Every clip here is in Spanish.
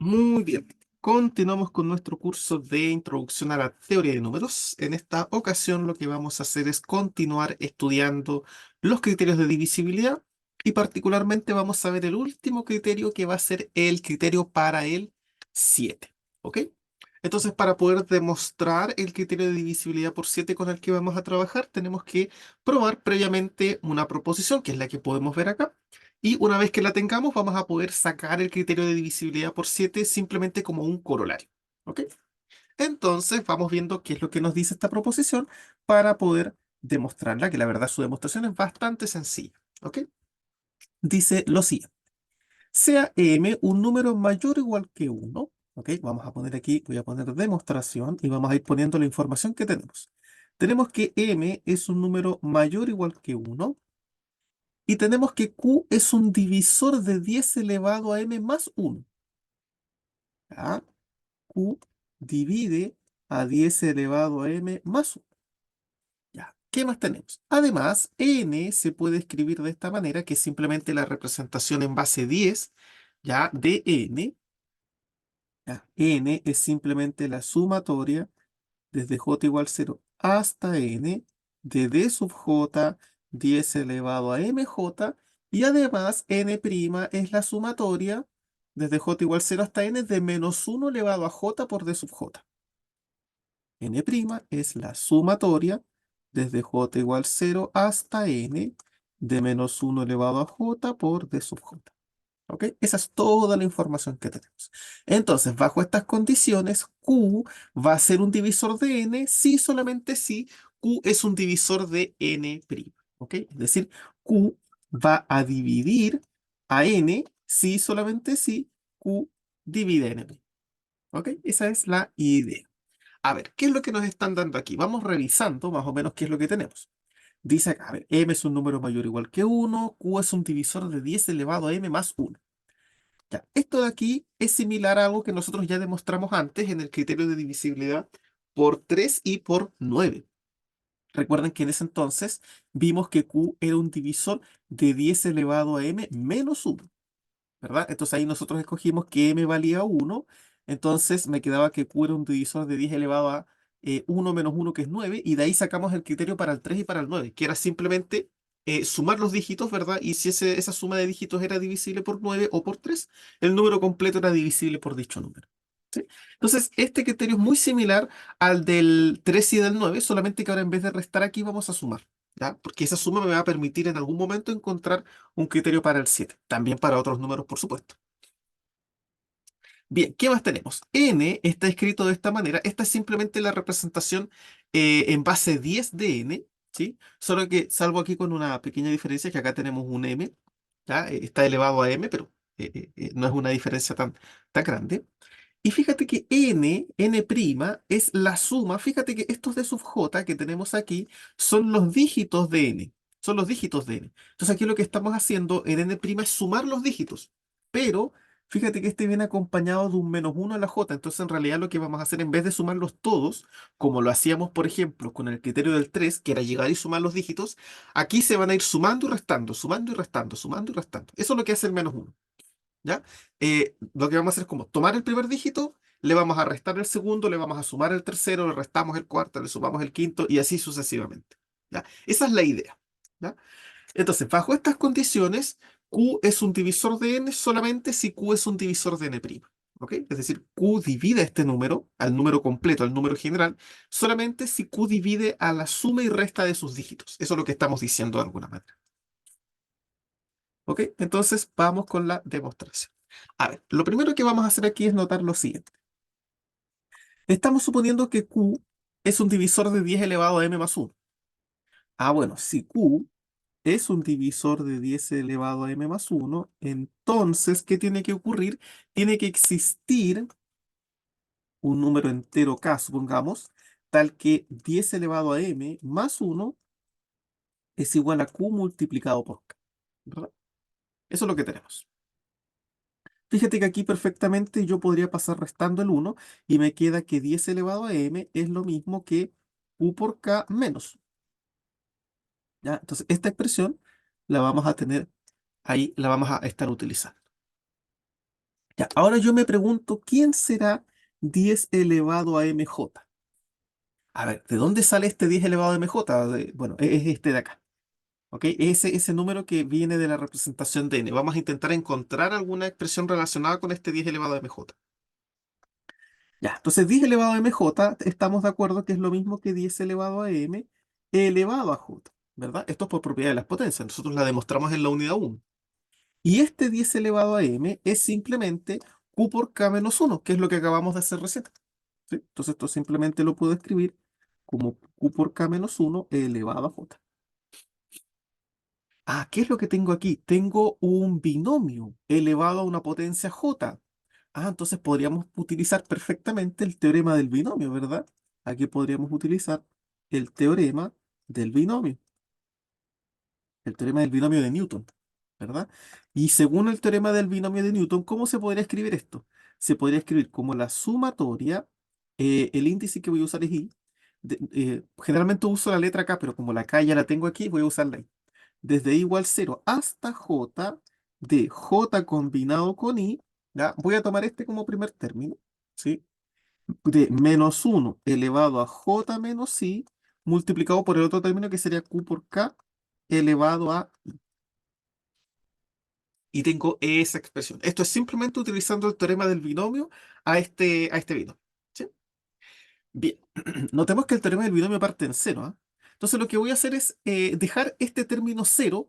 Muy bien. Continuamos con nuestro curso de Introducción a la Teoría de Números. En esta ocasión lo que vamos a hacer es continuar estudiando los criterios de divisibilidad y particularmente vamos a ver el último criterio que va a ser el criterio para el 7. ¿Ok? Entonces, para poder demostrar el criterio de divisibilidad por 7 con el que vamos a trabajar, tenemos que probar previamente una proposición, que es la que podemos ver acá. Y una vez que la tengamos, vamos a poder sacar el criterio de divisibilidad por 7 simplemente como un corolario. ¿Ok? Entonces, vamos viendo qué es lo que nos dice esta proposición para poder demostrarla, que la verdad su demostración es bastante sencilla. ¿Ok? Dice lo siguiente. Sea m un número mayor o igual que 1. ¿Ok? Vamos a poner aquí, voy a poner demostración y vamos a ir poniendo la información que tenemos. Tenemos que m es un número mayor o igual que 1. Y tenemos que Q es un divisor de 10 elevado a m más 1. ¿Ya? Q divide a 10 elevado a m más 1. ¿Ya? ¿Qué más tenemos? Además, n se puede escribir de esta manera, que es simplemente la representación en base 10, ¿ya? De n. ¿Ya? N es simplemente la sumatoria desde j igual 0 hasta n de d sub j 10 elevado a mj, y además n' es la sumatoria desde j igual 0 hasta n de menos 1 elevado a j por d sub j. N' es la sumatoria desde j igual 0 hasta n de menos 1 elevado a j por d sub j. ¿Ok? Esa es toda la información que tenemos. Entonces, bajo estas condiciones, Q va a ser un divisor de n si solamente si Q es un divisor de n'. ¿Ok? Es decir, Q va a dividir a n si solamente si Q divide n'. ¿Ok? Esa es la idea. A ver, ¿qué es lo que nos están dando aquí? Vamos revisando más o menos qué es lo que tenemos. Dice acá, a ver, m es un número mayor o igual que 1, Q es un divisor de 10 elevado a m más 1. Ya, esto de aquí es similar a algo que nosotros ya demostramos antes en el criterio de divisibilidad por 3 y por 9. Recuerden que en ese entonces vimos que Q era un divisor de 10 elevado a m menos 1, ¿verdad? Entonces ahí nosotros escogimos que m valía 1, entonces me quedaba que Q era un divisor de 10 elevado a 1 menos 1, que es 9, y de ahí sacamos el criterio para el 3 y para el 9, que era simplemente sumar los dígitos, ¿verdad? Y si esa suma de dígitos era divisible por 9 o por 3, el número completo era divisible por dicho número. ¿Sí? Entonces, este criterio es muy similar al del 3 y del 9, solamente que ahora en vez de restar aquí vamos a sumar, ¿ya? Porque esa suma me va a permitir en algún momento encontrar un criterio para el 7, también para otros números, por supuesto. Bien, ¿qué más tenemos? N está escrito de esta manera. Esta es simplemente la representación en base 10 de n, ¿sí? Solo que salvo aquí con una pequeña diferencia, que acá tenemos un m, ¿ya? Está elevado a m, pero no es una diferencia tan grande. Y fíjate que n' es la suma. Fíjate que estos de sub j que tenemos aquí son los dígitos de n. Son los dígitos de n. Entonces aquí lo que estamos haciendo en n' es sumar los dígitos. Pero fíjate que este viene acompañado de un menos 1 a la j. Entonces en realidad lo que vamos a hacer en vez de sumarlos todos, como lo hacíamos por ejemplo con el criterio del 3, que era llegar y sumar los dígitos, aquí se van a ir sumando y restando, sumando y restando, sumando y restando. Eso es lo que hace el menos 1. ¿Ya? Lo que vamos a hacer es como tomar el primer dígito, le vamos a restar el segundo, le vamos a sumar el tercero, le restamos el cuarto, le sumamos el quinto y así sucesivamente. ¿Ya? Esa es la idea. ¿Ya? Entonces, bajo estas condiciones, Q es un divisor de n solamente si Q es un divisor de n'. ¿Ok? Es decir, Q divide este número, al número completo, al número general, solamente si Q divide a la suma y resta de sus dígitos. Eso es lo que estamos diciendo de alguna manera. ¿Ok? Entonces vamos con la demostración. A ver, lo primero que vamos a hacer aquí es notar lo siguiente. Estamos suponiendo que Q es un divisor de 10 elevado a m más 1. Ah, bueno, si Q es un divisor de 10 elevado a m más 1, entonces, ¿qué tiene que ocurrir? Tiene que existir un número entero k, supongamos, tal que 10 elevado a m más 1 es igual a Q multiplicado por k. ¿Verdad? Eso es lo que tenemos. Fíjate que aquí perfectamente yo podría pasar restando el 1 y me queda que 10 elevado a m es lo mismo que q por k menos. ¿Ya? Entonces, esta expresión la vamos a tener ahí, la vamos a estar utilizando. Ya, ahora yo me pregunto, ¿quién será 10 elevado a mj? A ver, ¿de dónde sale este 10 elevado a mj? Bueno, es este de acá. ¿Ok? Ese número que viene de la representación de n. Vamos a intentar encontrar alguna expresión relacionada con este 10 elevado a mj. Ya, entonces 10 elevado a mj, estamos de acuerdo que es lo mismo que 10 elevado a m elevado a j, ¿verdad? Esto es por propiedad de las potencias. Nosotros la demostramos en la unidad 1. Y este 10 elevado a m es simplemente q por k menos 1, que es lo que acabamos de hacer recién. ¿Sí? Entonces esto simplemente lo puedo escribir como q por k menos 1 elevado a j. Ah, ¿qué es lo que tengo aquí? Tengo un binomio elevado a una potencia j. Ah, entonces podríamos utilizar perfectamente el teorema del binomio, ¿verdad? Aquí podríamos utilizar el teorema del binomio, el teorema del binomio de Newton, ¿verdad? Y según el teorema del binomio de Newton, ¿cómo se podría escribir esto? Se podría escribir como la sumatoria, el índice que voy a usar es i. Generalmente uso la letra k, pero como la k ya la tengo aquí, voy a usar la i. Desde i igual 0 hasta j de j combinado con i, ¿ya? Voy a tomar este como primer término, ¿sí? De menos 1 elevado a j menos i multiplicado por el otro término que sería q por k elevado a i. Y tengo esa expresión. Esto es simplemente utilizando el teorema del binomio a este binomio. ¿Sí? Bien, notemos que el teorema del binomio parte en cero, ¿ah? Entonces lo que voy a hacer es dejar este término cero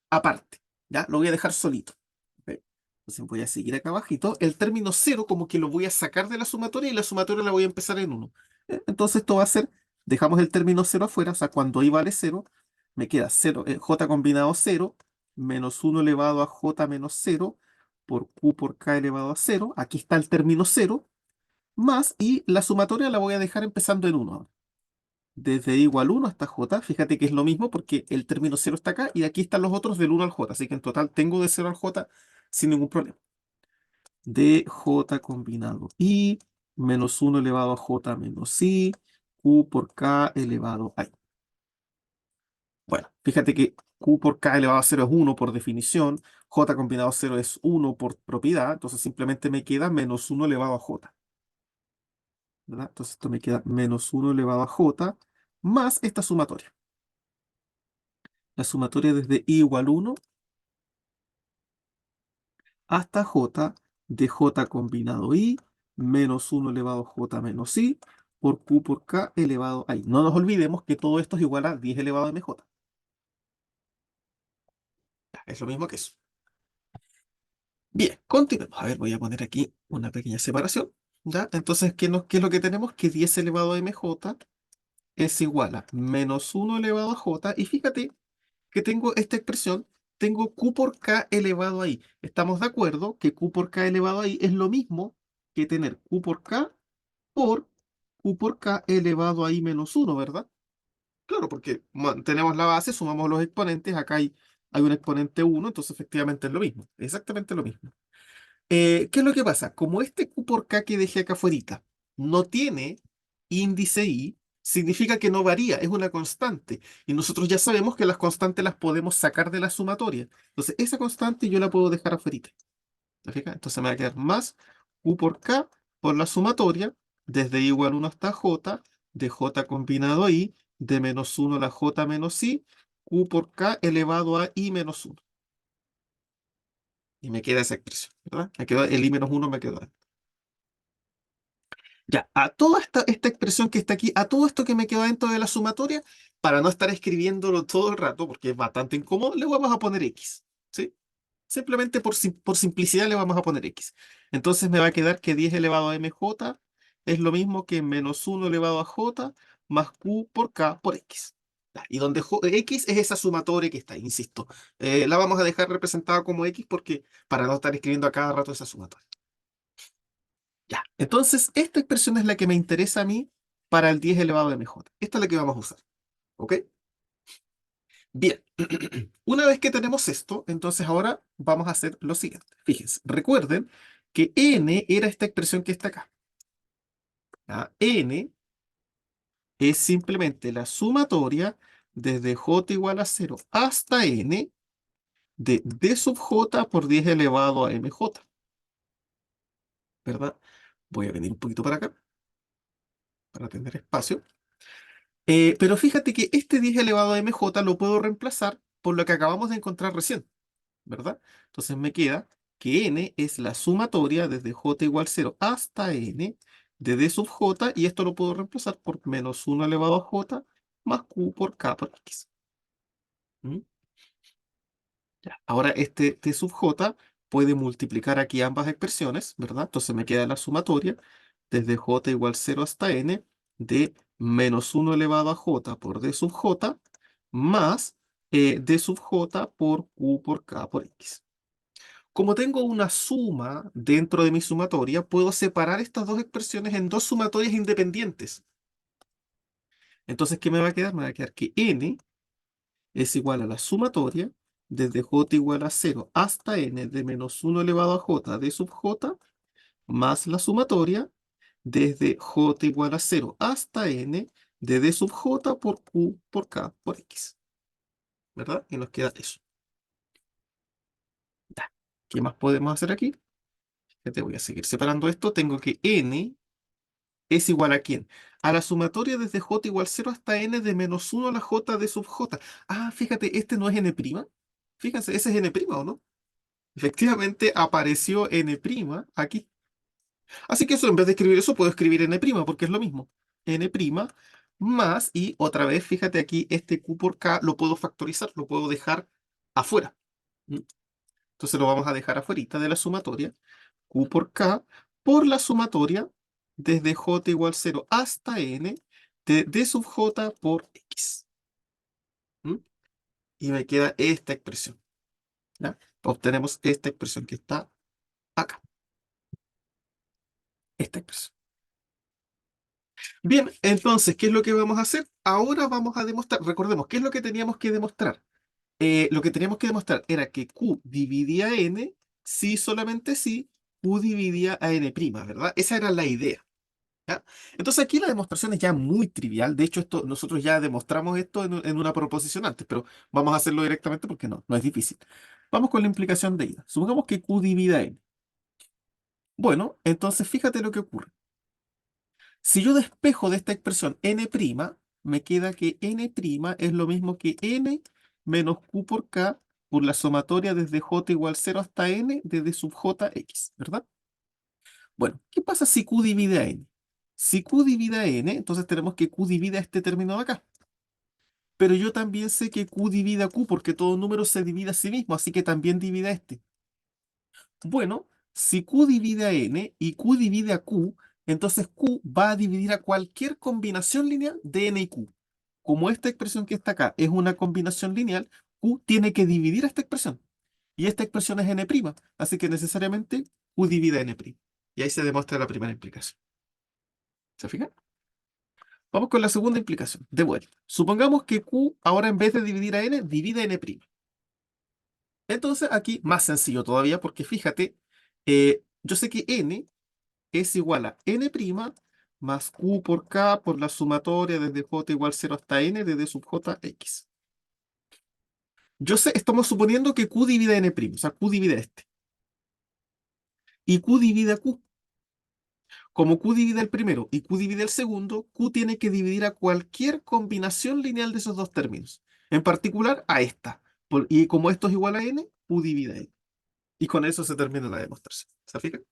aparte, ¿ya? Lo voy a dejar solito. ¿Ok? Entonces voy a seguir acá abajito. El término cero como que lo voy a sacar de la sumatoria y la sumatoria la voy a empezar en uno. Entonces esto va a ser, dejamos el término cero afuera, o sea, cuando i vale cero, me queda 0, j combinado cero menos uno elevado a j menos cero por q por k elevado a cero. Aquí está el término cero más, y la sumatoria la voy a dejar empezando en uno. Desde i igual 1 hasta j, fíjate que es lo mismo porque el término cero está acá y aquí están los otros del 1 al j, así que en total tengo de 0 al j sin ningún problema. De j combinado i menos 1 elevado a j menos i, q por k elevado a i. Bueno, fíjate que q por k elevado a 0 es 1 por definición, j combinado a 0 es 1 por propiedad, entonces simplemente me queda menos 1 elevado a j, ¿verdad? Entonces esto me queda menos 1 elevado a j más esta sumatoria. La sumatoria desde i igual 1 hasta j de j combinado i menos 1 elevado a j menos i por q por k elevado a i. No nos olvidemos que todo esto es igual a 10 elevado a mj. Ya, es lo mismo que eso. Bien, continuemos. A ver, voy a poner aquí una pequeña separación. ¿Ya? Entonces, ¿qué es lo que tenemos? Que 10 elevado a mj es igual a menos 1 elevado a j. Y fíjate que tengo esta expresión, tengo q por k elevado a i. Estamos de acuerdo que q por k elevado a i es lo mismo que tener q por k por q por k elevado a i menos uno, ¿verdad? Claro, porque tenemos la base, sumamos los exponentes, acá hay un exponente uno, entonces efectivamente es lo mismo, exactamente lo mismo. ¿Qué es lo que pasa? Como este q por k que dejé acá afuera no tiene índice i, significa que no varía, es una constante. Y nosotros ya sabemos que las constantes las podemos sacar de la sumatoria. Entonces, esa constante yo la puedo dejar afuera. ¿Te fijas? Entonces me va a quedar más q por k por la sumatoria, desde i igual 1 hasta j, de j combinado i, de menos 1 a la j menos i, q por k elevado a i menos uno. Y me queda esa expresión, ¿verdad? Me quedó el i menos uno, me quedó. Ya, a toda esta expresión que está aquí, a todo esto que me queda dentro de la sumatoria, para no estar escribiéndolo todo el rato, porque es bastante incómodo, le vamos a poner x. ¿Sí? Simplemente por simplicidad le vamos a poner x. Entonces me va a quedar que 10 elevado a mj es lo mismo que menos 1 elevado a j más q por k por x. Ya, y donde x es esa sumatoria que está, insisto. La vamos a dejar representada como x porque para no estar escribiendo a cada rato esa sumatoria. Ya, entonces esta expresión es la que me interesa a mí para el 10 elevado a mj. Esta es la que vamos a usar. ¿Ok? Bien, una vez que tenemos esto, entonces ahora vamos a hacer lo siguiente. Fíjense, recuerden que n era esta expresión que está acá. ¿Ya? N es simplemente la sumatoria desde j igual a 0 hasta n de d sub j por 10 elevado a mj. ¿verdad? Voy a venir un poquito para acá para tener espacio. Pero fíjate que este 10 elevado a mj lo puedo reemplazar por lo que acabamos de encontrar recién, ¿verdad? Entonces me queda que n es la sumatoria desde j igual 0 hasta n de d sub j, y esto lo puedo reemplazar por menos 1 elevado a j más q por k por x. ¿Mm? Ya. Ahora este t sub j puede multiplicar aquí ambas expresiones, ¿verdad? Entonces me queda la sumatoria desde j igual 0 hasta n de menos 1 elevado a j por d sub j más d sub j por q por k por x. Como tengo una suma dentro de mi sumatoria, puedo separar estas dos expresiones en dos sumatorias independientes. Entonces, ¿qué me va a quedar? Me va a quedar que n es igual a la sumatoria desde j igual a 0 hasta n de menos 1 elevado a j de sub j más la sumatoria desde j igual a 0 hasta n de d sub j por q por k por x, ¿verdad? Y nos queda eso. Ya. ¿Qué más podemos hacer aquí? Ya te voy a seguir separando esto. Tengo que n es igual ¿a quién? A la sumatoria desde j igual 0 hasta n de menos 1 a la j de sub j. Ah, fíjate, este no es n'. Fíjense, ese es n', ¿o no? Efectivamente apareció n' aquí. Así que eso, en vez de escribir eso, puedo escribir n', porque es lo mismo. N' más, y otra vez, fíjate aquí, este q por k lo puedo factorizar, lo puedo dejar afuera. ¿Mm? Entonces lo vamos a dejar afuera de la sumatoria. Q por K por la sumatoria desde J igual 0 hasta N de D sub J por X. ¿Mm? Y me queda esta expresión. ¿Ya? Obtenemos esta expresión que está acá. Esta expresión. Bien, entonces, ¿qué es lo que vamos a hacer? Ahora vamos a demostrar, recordemos, ¿qué es lo que teníamos que demostrar? Lo que teníamos que demostrar era que Q dividía N si solamente si Q dividía a N', ¿verdad? Esa era la idea. ¿Ya? Entonces aquí la demostración es ya muy trivial. De hecho, nosotros ya demostramos esto en una proposición antes, pero vamos a hacerlo directamente porque no es difícil. Vamos con la implicación de ida. Supongamos que Q divida N. Bueno, entonces fíjate lo que ocurre. Si yo despejo de esta expresión N', me queda que N' es lo mismo que N menos Q por K por la sumatoria desde J igual 0 hasta N de D sub J X, ¿verdad? Bueno, ¿qué pasa si Q divide a N? Si Q divide a N, entonces tenemos que Q divide a este término de acá. Pero yo también sé que Q divide a Q porque todo número se divide a sí mismo, así que también divide a este. Bueno, si Q divide a N y Q divide a Q, entonces Q va a dividir a cualquier combinación lineal de N y Q. Como esta expresión que está acá es una combinación lineal, Q tiene que dividir a esta expresión. Y esta expresión es N', así que necesariamente Q divide a N'. Y ahí se demuestra la primera implicación. ¿Se fijan? Vamos con la segunda implicación. De vuelta. Supongamos que Q ahora en vez de dividir a N, divide a N'. Entonces aquí más sencillo todavía porque fíjate, yo sé que N es igual a N' más Q por K por la sumatoria desde J igual 0 hasta N de D sub J X. Yo sé, estamos suponiendo que Q divide a N', o sea, Q divide a este. Y Q divide a Q. Como Q divide el primero y Q divide el segundo, Q tiene que dividir a cualquier combinación lineal de esos dos términos. En particular a esta. Y como esto es igual a n, Q divide a n. Y con eso se termina la demostración. ¿Se fijan?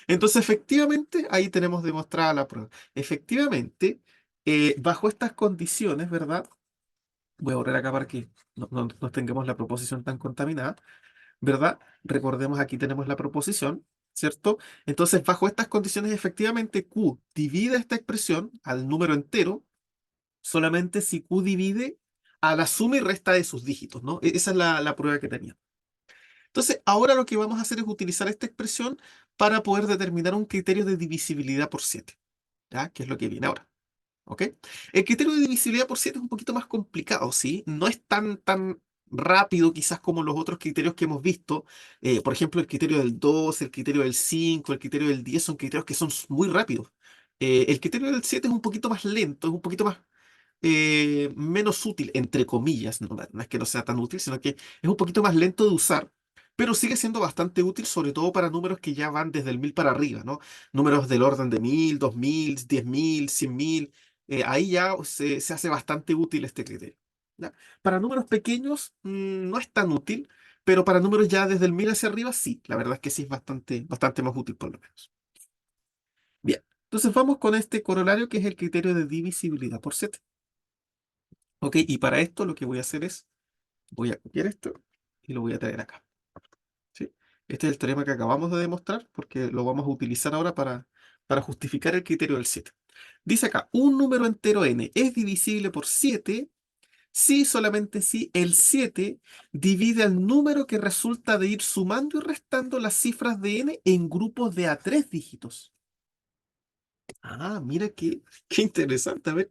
Entonces, efectivamente, ahí tenemos demostrada la prueba. Efectivamente, bajo estas condiciones, ¿verdad? Voy a borrar acá para que no tengamos la proposición tan contaminada. ¿Verdad? Recordemos, aquí tenemos la proposición, ¿cierto? Entonces, bajo estas condiciones, efectivamente, Q divide esta expresión al número entero solamente si Q divide a la suma y resta de sus dígitos, ¿no? Esa es la prueba que tenía. Entonces, ahora lo que vamos a hacer es utilizar esta expresión para poder determinar un criterio de divisibilidad por 7, ¿ya? Que es lo que viene ahora. ¿Ok? El criterio de divisibilidad por 7 es un poquito más complicado, ¿sí? No es tan rápido quizás como los otros criterios que hemos visto. Por ejemplo, el criterio del 2, el criterio del 5, el criterio del 10 son criterios que son muy rápidos. El criterio del 7 es un poquito más lento, es un poquito más menos útil, entre comillas. No es que no sea tan útil, sino que es un poquito más lento de usar, pero sigue siendo bastante útil, sobre todo para números que ya van desde el 1000 para arriba, ¿no? Números del orden de 1000, 2000, 10.000, 100.000, ahí ya se hace bastante útil este criterio. ¿Ya? Para números pequeños no es tan útil, pero para números ya desde el 1000 hacia arriba sí, la verdad es que sí es bastante más útil por lo menos. Bien, entonces vamos con este corolario que es el criterio de divisibilidad por 7. Ok, y para esto lo que voy a hacer es, voy a copiar esto y lo voy a traer acá. ¿Sí? Este es el teorema que acabamos de demostrar porque lo vamos a utilizar ahora para justificar el criterio del 7. Dice acá, un número entero n es divisible por 7 si, solamente si, el 7 divide al número que resulta de ir sumando y restando las cifras de n en grupos de a 3 dígitos. Ah, mira qué interesante. A ver,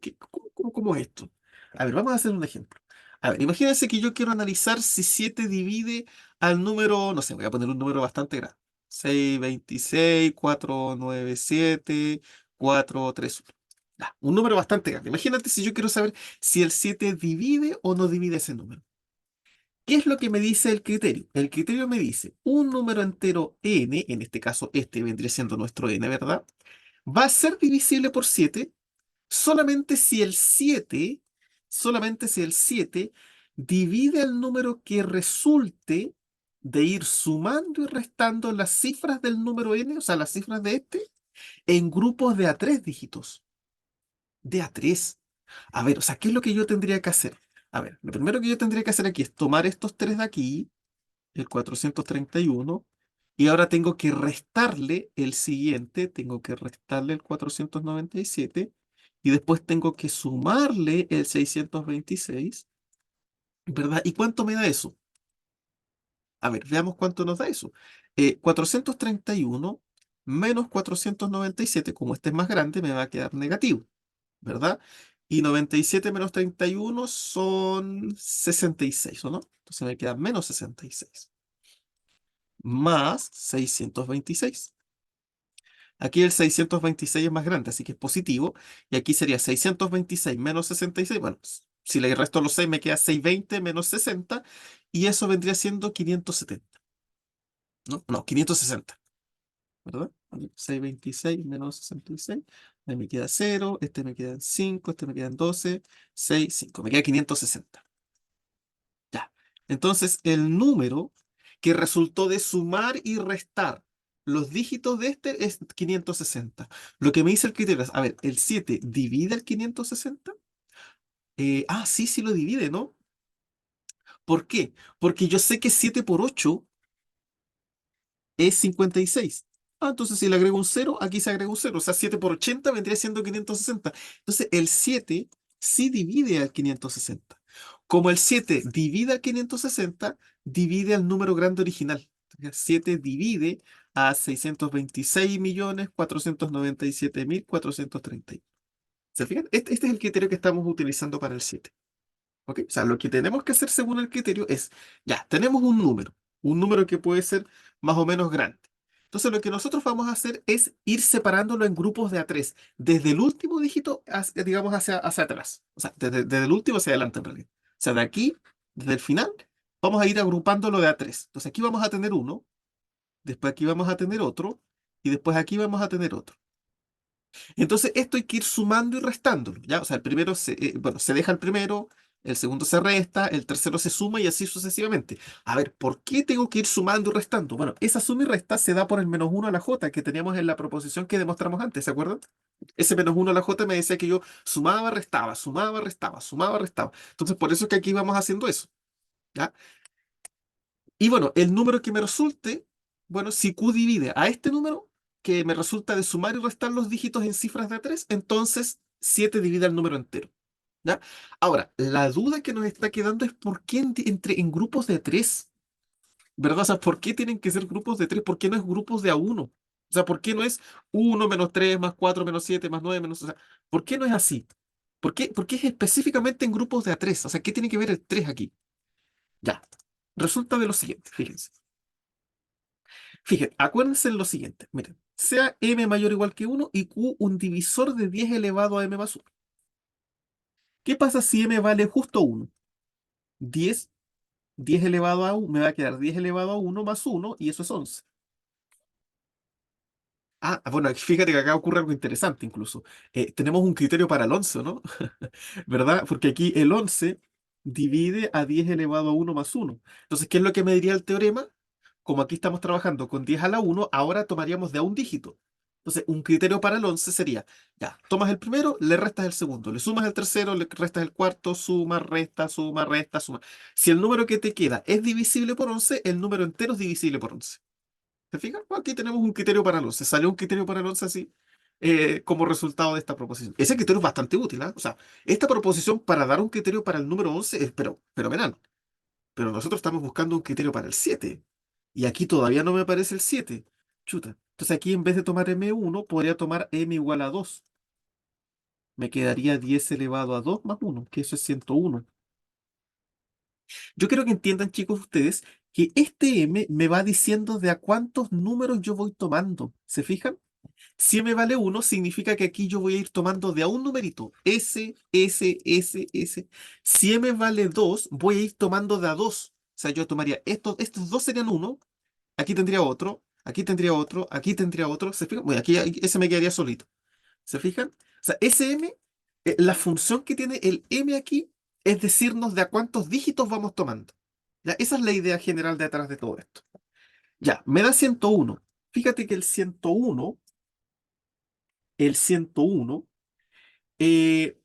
¿cómo es esto? A ver, vamos a hacer un ejemplo. A ver, imagínense que yo quiero analizar si 7 divide al número, no sé, voy a poner un número bastante grande. 626, 497, 431. Ya, un número bastante grande. Imagínate si yo quiero saber si el 7 divide o no divide ese número. ¿Qué es lo que me dice el criterio? El criterio me dice un número entero n, en este caso este vendría siendo nuestro n, ¿verdad? Va a ser divisible por 7 solamente si el 7, solamente si el 7 divide el número que resulte de ir sumando y restando las cifras del número n, o sea, las cifras de este, en grupos de a 3 dígitos. De a 3. A ver, o sea, ¿qué es lo que yo tendría que hacer? A ver, lo primero que yo tendría que hacer aquí es tomar estos 3 de aquí, el 431, y ahora tengo que restarle el siguiente, tengo que restarle el 497, y después tengo que sumarle el 626, ¿verdad? ¿Y cuánto me da eso? A ver, veamos cuánto nos da eso. 431 menos 497, como este es más grande, me va a quedar negativo, ¿verdad? Y 97 menos 31 son 66, ¿o no? Entonces me queda menos 66 más 626. Aquí el 626 es más grande, así que es positivo. Y aquí sería 626 menos 66. Bueno, si le resto los 6 me queda 620 menos 60. Y eso vendría siendo 570. ¿No? No, 560. ¿Verdad? 626 menos 66. Ahí me queda 0. Este me queda en 5. Este me queda en 12. 6, 5. Me queda 560. Ya. Entonces, el número que resultó de sumar y restar los dígitos de este es 560. Lo que me dice el criterio es, a ver, ¿el 7 divide el 560? Sí, sí lo divide, ¿no? ¿Por qué? Porque yo sé que 7 por 8 es 56. Entonces si le agrego un cero, aquí se agrega un cero. O sea, 7 por 80 vendría siendo 560. Entonces el 7 sí divide al 560. Como el 7 divide al 560, divide al número grande original. 7 divide a 626.497.430. ¿Se fijan? Este es el criterio que estamos utilizando para el 7. ¿Ok? O sea, lo que tenemos que hacer según el criterio es, ya, tenemos un número que puede ser más o menos grande. Entonces, lo que nosotros vamos a hacer es ir separándolo en grupos de a 3 desde el último dígito, digamos, hacia atrás. O sea, desde el último hacia adelante, en realidad. O sea, de aquí, desde el final, vamos a ir agrupándolo de a 3. Entonces, aquí vamos a tener uno, después aquí vamos a tener otro, y después aquí vamos a tener otro. Entonces, esto hay que ir sumando y restándolo, ¿ya? O sea, el primero bueno, se deja el primero, el segundo se resta, el tercero se suma y así sucesivamente. A ver, ¿por qué tengo que ir sumando y restando? Bueno, esa suma y resta se da por el menos uno a la j que teníamos en la proposición que demostramos antes, ¿se acuerdan? Ese menos uno a la j me decía que yo sumaba, restaba, sumaba, restaba, sumaba, restaba. Entonces, por eso es que aquí vamos haciendo eso, ¿ya? Y bueno, el número que me resulte, bueno, si Q divide a este número, que me resulta de sumar y restar los dígitos en cifras de a 3, entonces 7 divide al número entero. ¿Ya? Ahora, la duda que nos está quedando es por qué en grupos de 3, ¿verdad? O sea, ¿por qué tienen que ser grupos de 3? ¿Por qué no es grupos de a 1? O sea, ¿por qué no es 1 menos 3 más 4 menos 7 más 9 menos... O sea, ¿por qué no es así? ¿Por qué es específicamente en grupos de a 3? O sea, ¿qué tiene que ver el 3 aquí? Ya. Resulta de lo siguiente, fíjense. Fíjense, acuérdense en lo siguiente. Miren, sea m mayor o igual que 1 y q un divisor de 10 elevado a m más 1. ¿Qué pasa si m vale justo 1? 10. 10 elevado a 1, me va a quedar 10 elevado a 1 más 1 y eso es 11. Ah, bueno, fíjate que acá ocurre algo interesante incluso. Tenemos un criterio para el 11, ¿no? ¿Verdad? Porque aquí el 11 divide a 10 elevado a 1 más 1. Entonces, ¿qué es lo que me diría el teorema? Como aquí estamos trabajando con 10 a la 1, ahora tomaríamos de a un dígito. Entonces, un criterio para el 11 sería, ya, tomas el primero, le restas el segundo, le sumas el tercero, le restas el cuarto, suma, resta, suma, resta, suma. Si el número que te queda es divisible por 11, el número entero es divisible por 11. ¿Te fijas? Pues aquí tenemos un criterio para el 11. Salió un criterio para el 11 así, como resultado de esta proposición. Ese criterio es bastante útil, ¿ah? O sea, esta proposición para dar un criterio para el número 11 es pero, fenomenal. Pero nosotros estamos buscando un criterio para el 7. Y aquí todavía no me aparece el 7. Chuta. Entonces aquí en vez de tomar M1, podría tomar M igual a 2. Me quedaría 10 elevado a 2 más 1, que eso es 101. Yo quiero que entiendan, chicos, ustedes, que este M me va diciendo de a cuántos números yo voy tomando. ¿Se fijan? Si m vale 1, significa que aquí yo voy a ir tomando de a un numerito. S, S, S, S. Si m vale 2, voy a ir tomando de a 2. O sea, yo tomaría estos dos serían uno, aquí tendría otro, aquí tendría otro, aquí tendría otro. ¿Se fijan? Bueno, aquí ese me quedaría solito. ¿Se fijan? O sea, ese m, la función que tiene el m aquí es decirnos de a cuántos dígitos vamos tomando. ¿Ya? Esa es la idea general detrás de todo esto. Ya, me da 101. Fíjate que el 101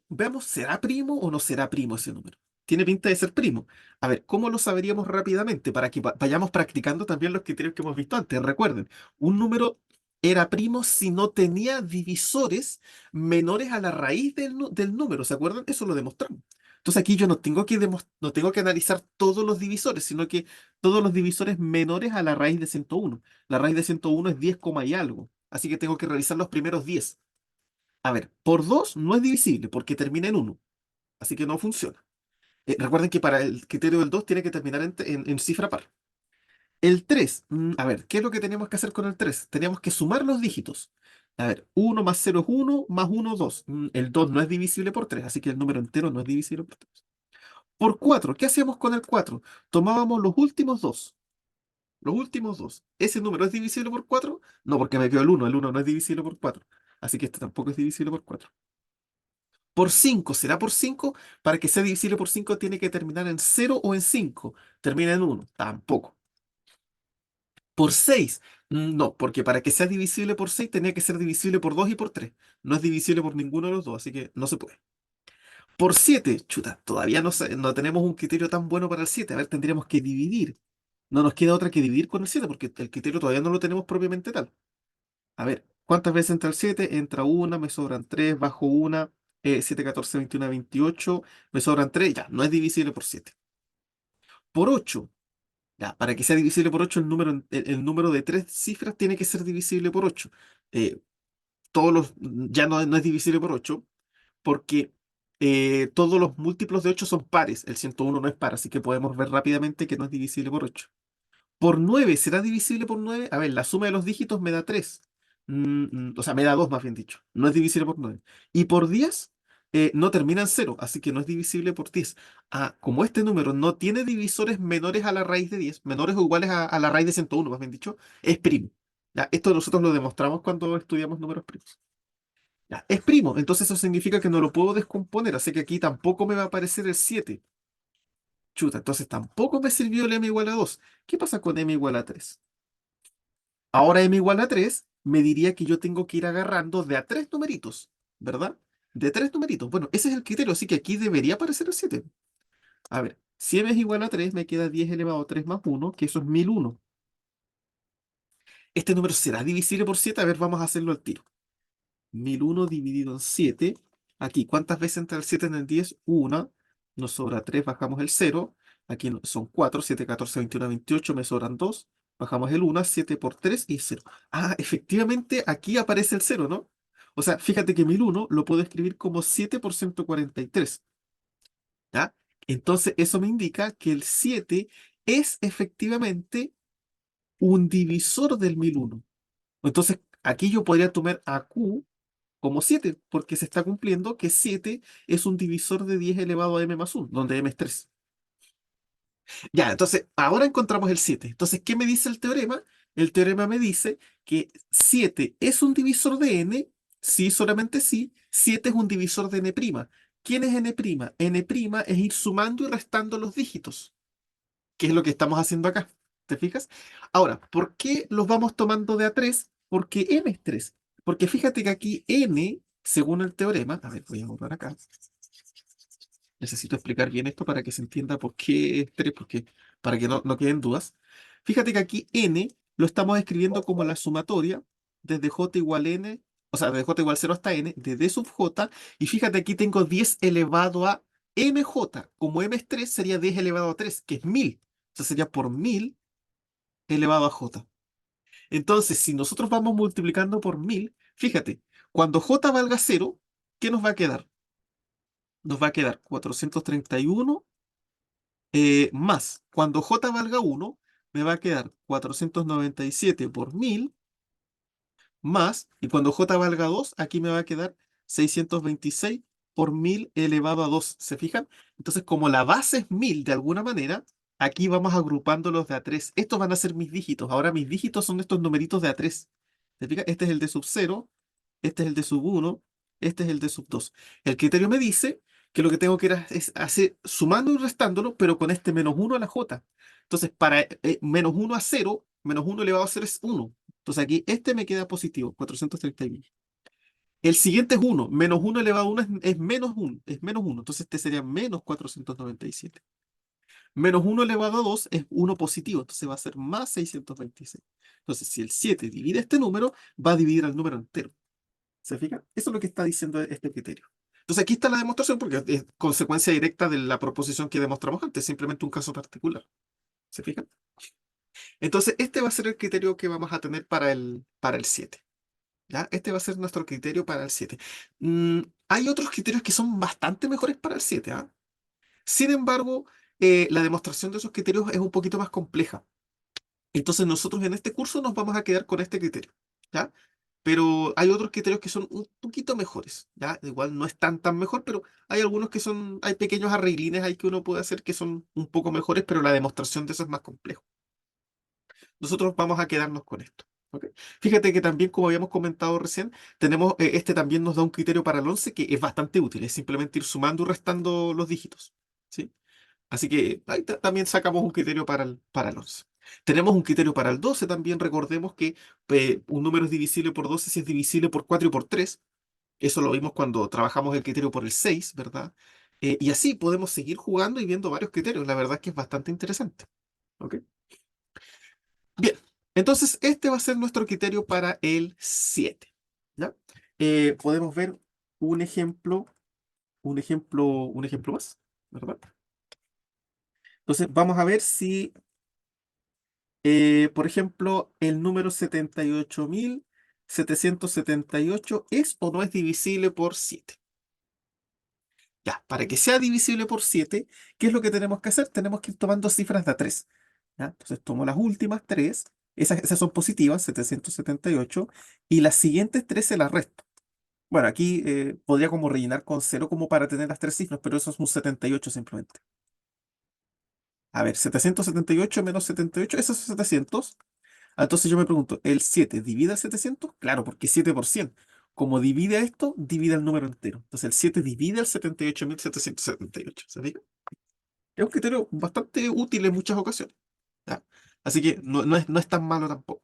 veamos, ¿será primo o no será primo ese número? Tiene pinta de ser primo. A ver, ¿cómo lo saberíamos rápidamente? Para que vayamos practicando también los criterios que hemos visto antes. Recuerden, un número era primo si no tenía divisores menores a la raíz del número. ¿Se acuerdan? Eso lo demostramos. Entonces aquí yo no tengo que analizar todos los divisores, sino que todos los divisores menores a la raíz de 101. La raíz de 101 es 10, y algo. Así que tengo que revisar los primeros 10. A ver, por 2 no es divisible porque termina en uno, así que no funciona. Recuerden que para el criterio del 2 tiene que terminar en cifra par. El 3, a ver, ¿qué es lo que tenemos que hacer con el 3? Tenemos que sumar los dígitos. A ver, 1 más 0 es 1, más 1, 2. El 2 no es divisible por 3, así que el número entero no es divisible por 3. Por 4, ¿qué hacíamos con el 4? Tomábamos los últimos dos. Los últimos dos. ¿Ese número es divisible por 4? No, porque me quedó el 1. El 1 no es divisible por 4. Así que este tampoco es divisible por 4. Por 5, ¿será por 5? Para que sea divisible por 5 tiene que terminar en cero o en 5. Termina en uno, tampoco. Por 6, no, porque para que sea divisible por 6 tenía que ser divisible por 2 y por 3. No es divisible por ninguno de los dos, así que no se puede. Por 7, chuta, todavía no tenemos un criterio tan bueno para el 7. A ver, tendríamos que dividir. No nos queda otra que dividir con el 7 porque el criterio todavía no lo tenemos propiamente tal. A ver, ¿cuántas veces entra el 7? Entra una, me sobran 3, bajo una, 7, 14, 21, 28, me sobran 3, ya, no es divisible por 7. Por 8, ya, para que sea divisible por 8, el número de tres cifras tiene que ser divisible por 8. Eh, ya no es divisible por 8, porque todos los múltiplos de 8 son pares, el 101 no es par, así que podemos ver rápidamente que no es divisible por 8. Por 9, ¿será divisible por 9? A ver, la suma de los dígitos me da 3. O sea, me da 2 más bien dicho. No es divisible por 9. Y por 10, no termina en 0, así que no es divisible por 10. Ah, como este número no tiene divisores menores a la raíz de 10, menores o iguales a la raíz de 101, más bien dicho, es primo. ¿Ya? Esto nosotros lo demostramos cuando estudiamos números primos. ¿Ya? Es primo, entonces eso significa que no lo puedo descomponer, así que aquí tampoco me va a aparecer el 7. Chuta, entonces tampoco me sirvió el m igual a 2. ¿Qué pasa con m igual a 3? Ahora m igual a 3 me diría que yo tengo que ir agarrando de a tres numeritos, ¿verdad? De tres numeritos. Bueno, ese es el criterio, así que aquí debería aparecer el 7. A ver, si m es igual a 3 me queda 10 elevado a 3 más uno, que eso es 1001. ¿Este número será divisible por 7? A ver, vamos a hacerlo al tiro. 1001 dividido en 7. Aquí, ¿cuántas veces entra el 7 en el 10? Una. Nos sobra 3, bajamos el 0. Aquí son 4, 7, 14, 21, 28, me sobran 2. Bajamos el 1, 7 por 3 y 0. Ah, efectivamente, aquí aparece el 0, ¿no? O sea, fíjate que 1001 lo puedo escribir como 7 por 143. ¿Ya? Entonces, eso me indica que el 7 es efectivamente un divisor del 1001. Entonces, aquí yo podría tomar a Q como 7 porque se está cumpliendo que 7 es un divisor de 10 elevado a m más 1, donde m es 3. Ya, entonces, ahora encontramos el 7. Entonces, ¿qué me dice el teorema? El teorema me dice que 7 es un divisor de n, sí, solamente sí, 7 es un divisor de n'. ¿Quién es n'? N' es ir sumando y restando los dígitos, que es lo que estamos haciendo acá. ¿Te fijas? Ahora, ¿por qué los vamos tomando de a 3? Porque n es 3. Porque fíjate que aquí n, según el teorema, a ver, voy a borrar acá. Necesito explicar bien esto para que se entienda por qué es 3, porque, para que no queden dudas. Fíjate que aquí n lo estamos escribiendo como la sumatoria desde j igual n, o sea, desde j igual 0 hasta n, de d sub j, y fíjate aquí tengo 10 elevado a mj. Como m es 3, sería 10 elevado a 3, que es 1000. O sea, sería por 1000 elevado a j. Entonces, si nosotros vamos multiplicando por 1000, fíjate, cuando j valga 0, ¿qué nos va a quedar? Nos va a quedar 431 más, cuando j valga 1, me va a quedar 497 por 1000 más, y cuando j valga 2, aquí me va a quedar 626 por 1000 elevado a 2. ¿Se fijan? Entonces, como la base es 1000 de alguna manera, aquí vamos agrupando los de a 3. Estos van a ser mis dígitos. Ahora mis dígitos son estos numeritos de a 3. ¿Se fijan? Este es el de sub 0, este es el de sub 1, este es el de sub 2. El criterio me dice que lo que tengo que es hacer sumando y restándolo, pero con este menos 1 a la j. Entonces, para menos 1 a 0, menos 1 elevado a 0 es 1. Entonces aquí este me queda positivo, 431. El siguiente es 1, menos 1 elevado a 1 es menos 1, es menos 1. Entonces este sería menos 497. Menos 1 elevado a 2 es 1 positivo, entonces va a ser más 626. Entonces, si el 7 divide este número, va a dividir al número entero. ¿Se fijan? Eso es lo que está diciendo este criterio. Entonces, aquí está la demostración porque es consecuencia directa de la proposición que demostramos antes, simplemente un caso particular. ¿Se fijan? Entonces, este va a ser el criterio que vamos a tener para el 7. ¿Ya? Este va a ser nuestro criterio para el 7. Hay otros criterios que son bastante mejores para el 7, ¿ah? Sin embargo, la demostración de esos criterios es un poquito más compleja. Entonces nosotros en este curso nos vamos a quedar con este criterio, ¿ya? Pero hay otros criterios que son un poquito mejores, ¿ya? Igual no es tan mejor, pero hay algunos que son, hay pequeños arreglines ahí que uno puede hacer que son un poco mejores, pero la demostración de eso es más complejo. Nosotros vamos a quedarnos con esto. ¿Ok? Fíjate que también, como habíamos comentado recién, tenemos, este también nos da un criterio para el 11 que es bastante útil, es simplemente ir sumando y restando los dígitos. ¿Sí? Así que ahí también sacamos un criterio para el 11. Tenemos un criterio para el 12 también, recordemos que un número es divisible por 12 si es divisible por 4 y por 3. Eso lo vimos cuando trabajamos el criterio por el 6, ¿verdad? Y así podemos seguir jugando y viendo varios criterios. La verdad es que es bastante interesante. ¿Ok? Bien, entonces este va a ser nuestro criterio para el 7. ¿Ya? Podemos ver un ejemplo, un ejemplo más, ¿verdad? Entonces vamos a ver si, por ejemplo, el número 78.778 es o no es divisible por 7. Ya, para que sea divisible por 7, ¿qué es lo que tenemos que hacer? Tenemos que ir tomando cifras de a 3. ¿Ya? Entonces tomo las últimas 3, esas son positivas, 778, y las siguientes 3 se las resto. Bueno, aquí podría como rellenar con 0 como para tener las tres cifras, pero eso es un 78 simplemente. A ver, 778 menos 78, esos son 700. Entonces yo me pregunto, ¿el 7 divide el 700? Claro, porque 7 por 100. Como divide esto, divide el número entero. Entonces el 7 divide el 78.778. ¿Se fija? Es un criterio bastante útil en muchas ocasiones. ¿Ya? Así que no es tan malo tampoco.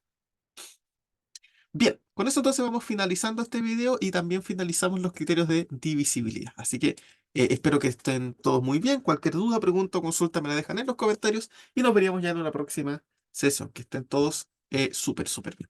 Bien, con eso entonces vamos finalizando este video y también finalizamos los criterios de divisibilidad. Así que espero que estén todos muy bien. Cualquier duda, pregunta o consulta me la dejan en los comentarios y nos veríamos ya en una próxima sesión. Que estén todos súper bien.